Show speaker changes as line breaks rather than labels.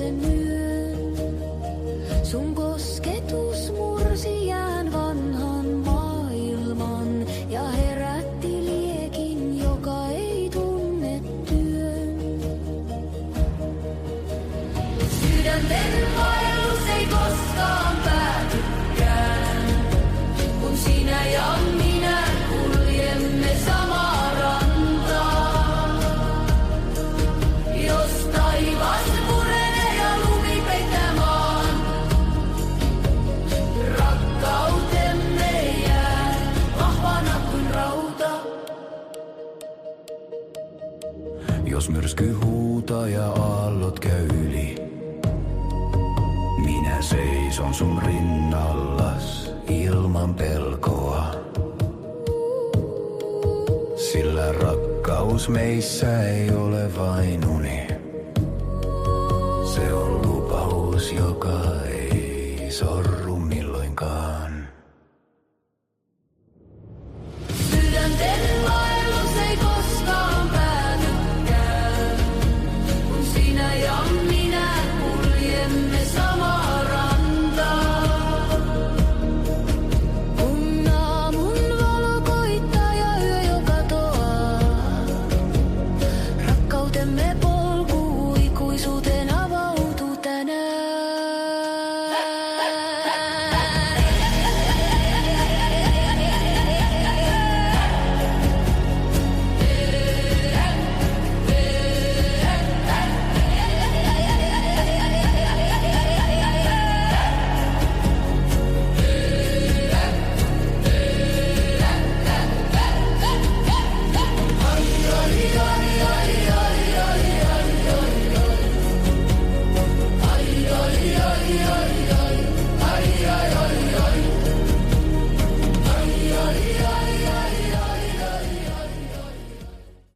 sen yön. Sun kosketus mursi jään vanhan maailman ja herätti liekin, joka ei tunne työn. Sydänten vaellus ei koskaan päätykään, kun sinä ja minä kuljemme samaa rantaa. Jos taivas murenee ja lumi pettää maan, rakkautemme jää vahvana kuin rauta.
Jos myrsky huutaa ja aallot käy yli, minä seison sun rinnallas ilman pelkoa. Sillä rakkaus meissä ei ole vain uni. Se on lupaus, joka ei sorru milloinkaan.